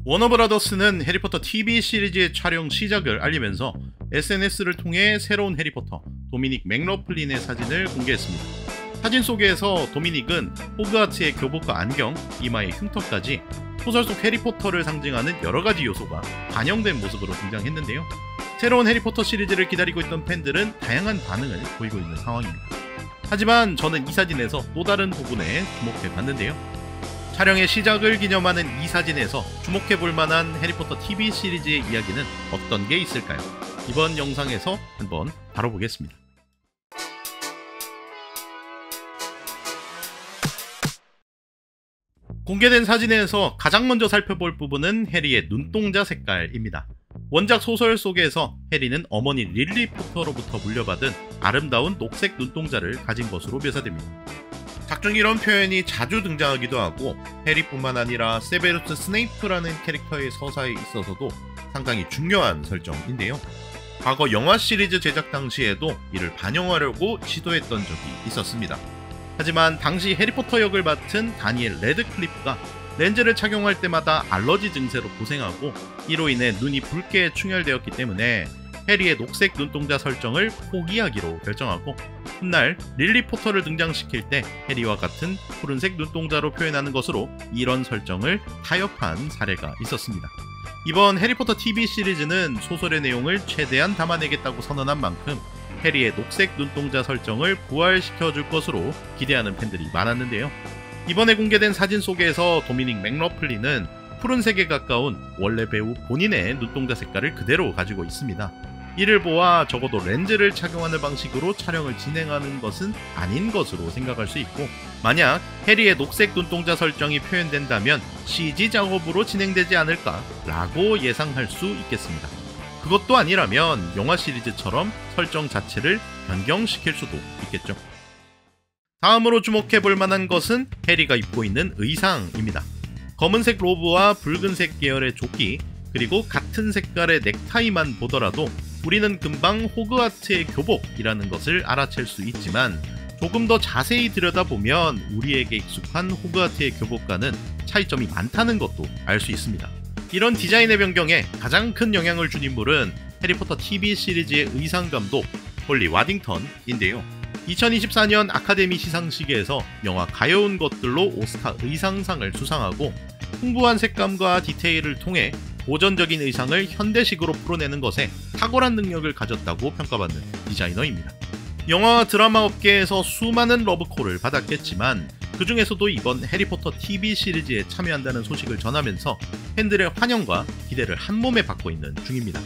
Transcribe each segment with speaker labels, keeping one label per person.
Speaker 1: 워너브라더스는 해리포터 TV 시리즈의 촬영 시작을 알리면서 SNS를 통해 새로운 해리포터 도미닉 맥러플린의 사진을 공개했습니다. 사진 속에서 도미닉은 호그와트의 교복과 안경, 이마의 흉터까지 소설 속 해리포터를 상징하는 여러가지 요소가 반영된 모습으로 등장했는데요. 새로운 해리포터 시리즈를 기다리고 있던 팬들은 다양한 반응을 보이고 있는 상황입니다. 하지만 저는 이 사진에서 또 다른 부분에 주목해봤는데요. 촬영의 시작을 기념하는 이 사진에서 주목해볼 만한 해리포터 TV 시리즈의 이야기는 어떤 게 있을까요? 이번 영상에서 한번 다뤄보겠습니다. 공개된 사진에서 가장 먼저 살펴볼 부분은 해리의 눈동자 색깔입니다. 원작 소설 속에서 해리는 어머니 릴리 포터로부터 물려받은 아름다운 녹색 눈동자를 가진 것으로 묘사됩니다. 각종 이런 표현이 자주 등장하기도 하고 해리뿐만 아니라 세베루스 스네이프라는 캐릭터의 서사에 있어서도 상당히 중요한 설정인데요. 과거 영화 시리즈 제작 당시에도 이를 반영하려고 시도했던 적이 있었습니다. 하지만 당시 해리포터 역을 맡은 다니엘 레드클리프가 렌즈를 착용할 때마다 알러지 증세로 고생하고 이로 인해 눈이 붉게 충혈되었기 때문에 해리의 녹색 눈동자 설정을 포기하기로 결정하고 훗날 릴리 포터를 등장시킬 때 해리와 같은 푸른색 눈동자로 표현하는 것으로 이런 설정을 타협한 사례가 있었습니다. 이번 해리포터 TV 시리즈는 소설의 내용을 최대한 담아내겠다고 선언한 만큼 해리의 녹색 눈동자 설정을 부활시켜줄 것으로 기대하는 팬들이 많았는데요. 이번에 공개된 사진 속에서 도미닉 맥러플린은 푸른색에 가까운 원래 배우 본인의 눈동자 색깔을 그대로 가지고 있습니다. 이를 보아 적어도 렌즈를 착용하는 방식으로 촬영을 진행하는 것은 아닌 것으로 생각할 수 있고, 만약 해리의 녹색 눈동자 설정이 표현된다면 CG 작업으로 진행되지 않을까 라고 예상할 수 있겠습니다. 그것도 아니라면 영화 시리즈처럼 설정 자체를 변경시킬 수도 있겠죠. 다음으로 주목해볼 만한 것은 해리가 입고 있는 의상입니다. 검은색 로브와 붉은색 계열의 조끼, 그리고 같은 색깔의 넥타이만 보더라도 우리는 금방 호그와트의 교복이라는 것을 알아챌 수 있지만 조금 더 자세히 들여다보면 우리에게 익숙한 호그와트의 교복과는 차이점이 많다는 것도 알 수 있습니다. 이런 디자인의 변경에 가장 큰 영향을 준 인물은 해리포터 TV 시리즈의 의상 감독 홀리 와딩턴인데요. 2024년 아카데미 시상식에서 영화 가여운 것들로 오스카 의상상을 수상하고 풍부한 색감과 디테일을 통해 고전적인 의상을 현대식으로 풀어내는 것에 탁월한 능력을 가졌다고 평가받는 디자이너입니다. 영화와 드라마 업계에서 수많은 러브콜을 받았겠지만 그 중에서도 이번 해리포터 TV 시리즈에 참여한다는 소식을 전하면서 팬들의 환영과 기대를 한몸에 받고 있는 중입니다.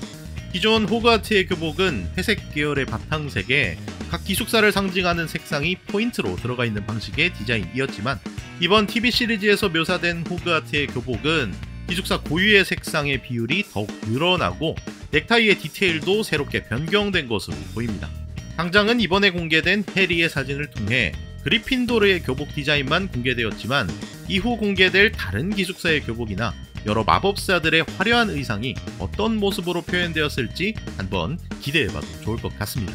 Speaker 1: 기존 호그와트의 교복은 회색 계열의 바탕색에 각 기숙사를 상징하는 색상이 포인트로 들어가 있는 방식의 디자인이었지만 이번 TV 시리즈에서 묘사된 호그와트의 교복은 기숙사 고유의 색상의 비율이 더욱 늘어나고 넥타이의 디테일도 새롭게 변경된 것으로 보입니다. 당장은 이번에 공개된 해리의 사진을 통해 그리핀도르의 교복 디자인만 공개되었지만 이후 공개될 다른 기숙사의 교복이나 여러 마법사들의 화려한 의상이 어떤 모습으로 표현되었을지 한번 기대해봐도 좋을 것 같습니다.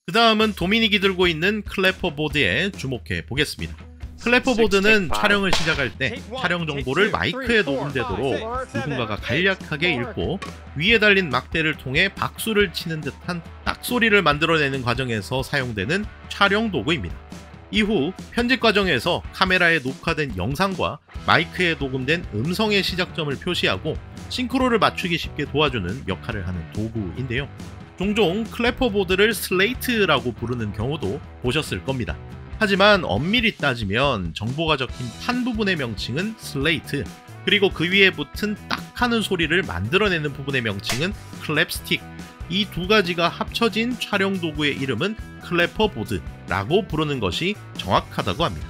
Speaker 1: 그 다음은 도미닉이 들고 있는 클래퍼보드에 주목해 보겠습니다. 클래퍼보드는 촬영을 시작할 때 촬영 정보를 마이크에 녹음되도록 누군가가 간략하게 읽고 위에 달린 막대를 통해 박수를 치는 듯한 딱소리를 만들어내는 과정에서 사용되는 촬영 도구입니다. 이후 편집 과정에서 카메라에 녹화된 영상과 마이크에 녹음된 음성의 시작점을 표시하고 싱크로를 맞추기 쉽게 도와주는 역할을 하는 도구인데요. 종종 클래퍼보드를 슬레이트라고 부르는 경우도 보셨을 겁니다. 하지만 엄밀히 따지면 정보가 적힌 판 부분의 명칭은 슬레이트, 그리고 그 위에 붙은 딱 하는 소리를 만들어내는 부분의 명칭은 클랩스틱, 이 두 가지가 합쳐진 촬영 도구의 이름은 클래퍼보드라고 부르는 것이 정확하다고 합니다.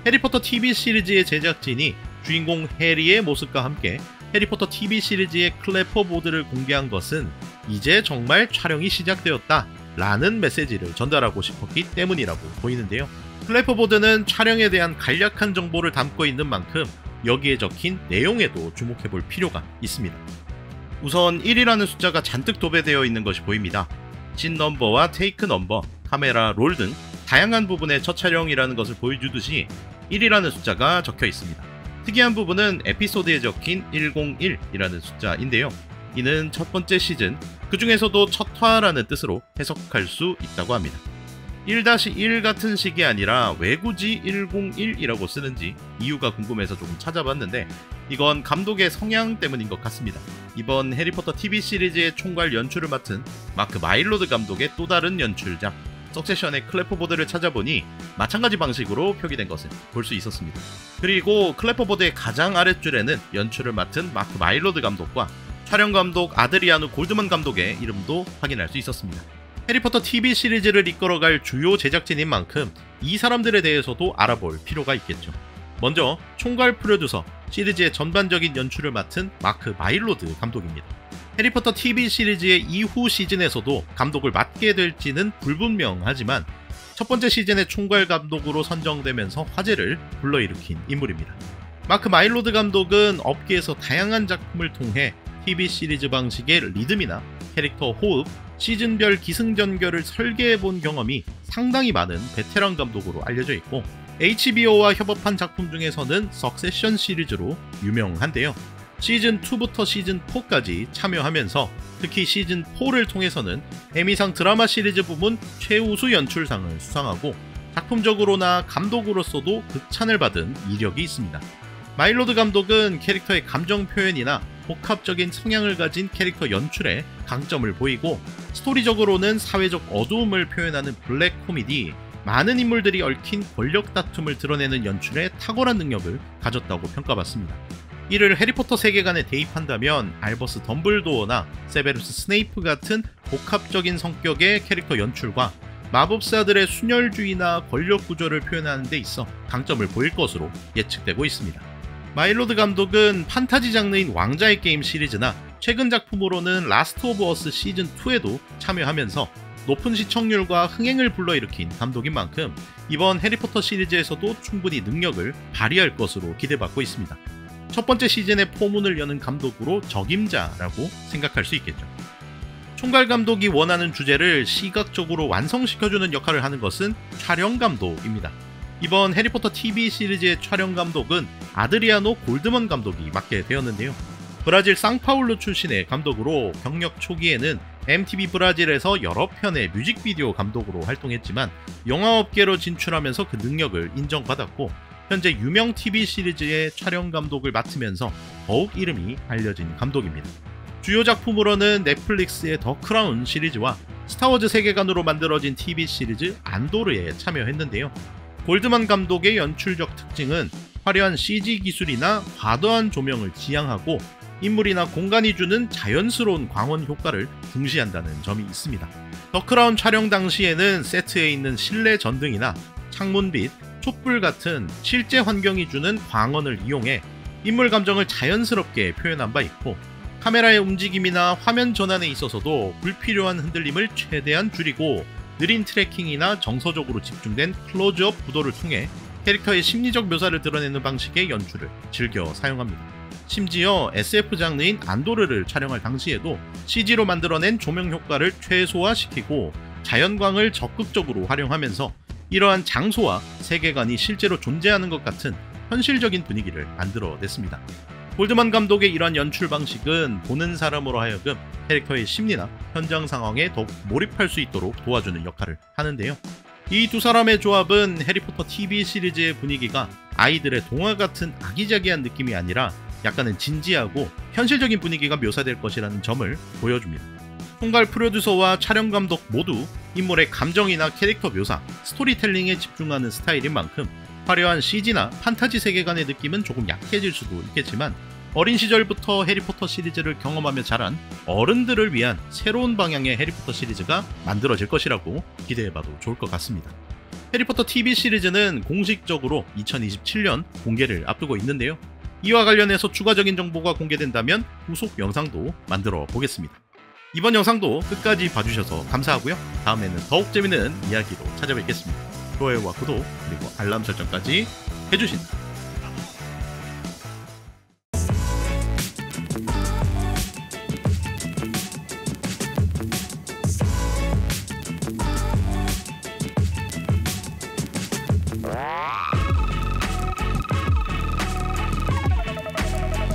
Speaker 1: 해리포터 TV 시리즈의 제작진이 주인공 해리의 모습과 함께 해리포터 TV 시리즈의 클래퍼보드를 공개한 것은 이제 정말 촬영이 시작되었다 라는 메시지를 전달하고 싶었기 때문이라고 보이는데요. 클래퍼보드는 촬영에 대한 간략한 정보를 담고 있는 만큼 여기에 적힌 내용에도 주목해볼 필요가 있습니다. 우선 1이라는 숫자가 잔뜩 도배되어 있는 것이 보입니다. 씬 넘버와 테이크 넘버, 카메라 롤 등 다양한 부분의 첫 촬영이라는 것을 보여주듯이 1이라는 숫자가 적혀 있습니다. 특이한 부분은 에피소드에 적힌 101이라는 숫자인데요. 이는 첫 번째 시즌, 그 중에서도 첫 화라는 뜻으로 해석할 수 있다고 합니다. 1-1 같은 식이 아니라 왜 굳이 101이라고 쓰는지 이유가 궁금해서 조금 찾아봤는데 이건 감독의 성향 때문인 것 같습니다. 이번 해리포터 TV 시리즈의 총괄 연출을 맡은 마크 마일로드 감독의 또 다른 연출작 석세션의 클래퍼보드를 찾아보니 마찬가지 방식으로 표기된 것을 볼 수 있었습니다. 그리고 클래퍼보드의 가장 아랫줄에는 연출을 맡은 마크 마일로드 감독과 촬영 감독 아드리아누 골드만 감독의 이름도 확인할 수 있었습니다. 해리포터 TV 시리즈를 이끌어갈 주요 제작진인 만큼 이 사람들에 대해서도 알아볼 필요가 있겠죠. 먼저 총괄 프로듀서, 시리즈의 전반적인 연출을 맡은 마크 마일로드 감독입니다. 해리포터 TV 시리즈의 이후 시즌에서도 감독을 맡게 될지는 불분명하지만 첫 번째 시즌의 총괄 감독으로 선정되면서 화제를 불러일으킨 인물입니다. 마크 마일로드 감독은 업계에서 다양한 작품을 통해 TV 시리즈 방식의 리듬이나 캐릭터 호흡, 시즌별 기승전결을 설계해본 경험이 상당히 많은 베테랑 감독으로 알려져 있고 HBO와 협업한 작품 중에서는 석세션 시리즈로 유명한데요. 시즌2부터 시즌4까지 참여하면서 특히 시즌4를 통해서는 에미상 드라마 시리즈 부문 최우수 연출상을 수상하고 작품적으로나 감독으로서도 극찬을 받은 이력이 있습니다. 마일로드 감독은 캐릭터의 감정 표현이나 복합적인 성향을 가진 캐릭터 연출에 강점을 보이고 스토리적으로는 사회적 어두움을 표현하는 블랙 코미디, 많은 인물들이 얽힌 권력 다툼을 드러내는 연출에 탁월한 능력을 가졌다고 평가받습니다. 이를 해리포터 세계관에 대입한다면 알버스 덤블도어나 세베루스 스네이프 같은 복합적인 성격의 캐릭터 연출과 마법사들의 순혈주의나 권력 구조를 표현하는 데 있어 강점을 보일 것으로 예측되고 있습니다. 마일로드 감독은 판타지 장르인 왕자의 게임 시리즈나 최근 작품으로는 라스트 오브 어스 시즌2에도 참여하면서 높은 시청률과 흥행을 불러일으킨 감독인 만큼 이번 해리포터 시리즈에서도 충분히 능력을 발휘할 것으로 기대받고 있습니다. 첫 번째 시즌의 포문을 여는 감독으로 적임자라고 생각할 수 있겠죠. 총괄 감독이 원하는 주제를 시각적으로 완성시켜주는 역할을 하는 것은 촬영 감독입니다. 이번 해리포터 TV 시리즈의 촬영 감독은 아드리아노 골드먼 감독이 맡게 되었는데요. 브라질 상파울루 출신의 감독으로 경력 초기에는 MTV 브라질에서 여러 편의 뮤직비디오 감독으로 활동했지만 영화업계로 진출하면서 그 능력을 인정받았고 현재 유명 TV 시리즈의 촬영 감독을 맡으면서 더욱 이름이 알려진 감독입니다. 주요 작품으로는 넷플릭스의 더 크라운 시리즈와 스타워즈 세계관으로 만들어진 TV 시리즈 안도르에 참여했는데요. 골드만 감독의 연출적 특징은 화려한 CG 기술이나 과도한 조명을 지향하고 인물이나 공간이 주는 자연스러운 광원 효과를 중시한다는 점이 있습니다. 더 크라운 촬영 당시에는 세트에 있는 실내 전등이나 창문빛, 촛불 같은 실제 환경이 주는 광원을 이용해 인물 감정을 자연스럽게 표현한 바 있고 카메라의 움직임이나 화면 전환에 있어서도 불필요한 흔들림을 최대한 줄이고 느린 트래킹이나 정서적으로 집중된 클로즈업 구도를 통해 캐릭터의 심리적 묘사를 드러내는 방식의 연출을 즐겨 사용합니다. 심지어 SF 장르인 안도르를 촬영할 당시에도 CG로 만들어낸 조명 효과를 최소화시키고 자연광을 적극적으로 활용하면서 이러한 장소와 세계관이 실제로 존재하는 것 같은 현실적인 분위기를 만들어냈습니다. 골드만 감독의 이러한 연출 방식은 보는 사람으로 하여금 캐릭터의 심리나 현장 상황에 더욱 몰입할 수 있도록 도와주는 역할을 하는데요. 이 두 사람의 조합은 해리포터 TV 시리즈의 분위기가 아이들의 동화 같은 아기자기한 느낌이 아니라 약간은 진지하고 현실적인 분위기가 묘사될 것이라는 점을 보여줍니다. 총괄 프로듀서와 촬영 감독 모두 인물의 감정이나 캐릭터 묘사, 스토리텔링에 집중하는 스타일인 만큼 화려한 CG나 판타지 세계관의 느낌은 조금 약해질 수도 있겠지만 어린 시절부터 해리포터 시리즈를 경험하며 자란 어른들을 위한 새로운 방향의 해리포터 시리즈가 만들어질 것이라고 기대해봐도 좋을 것 같습니다. 해리포터 TV 시리즈는 공식적으로 2027년 공개를 앞두고 있는데요. 이와 관련해서 추가적인 정보가 공개된다면 후속 영상도 만들어 보겠습니다. 이번 영상도 끝까지 봐주셔서 감사하고요. 다음에는 더욱 재밌는 이야기로 찾아뵙겠습니다. 좋아요와 구독 그리고 알람 설정까지 해주신다.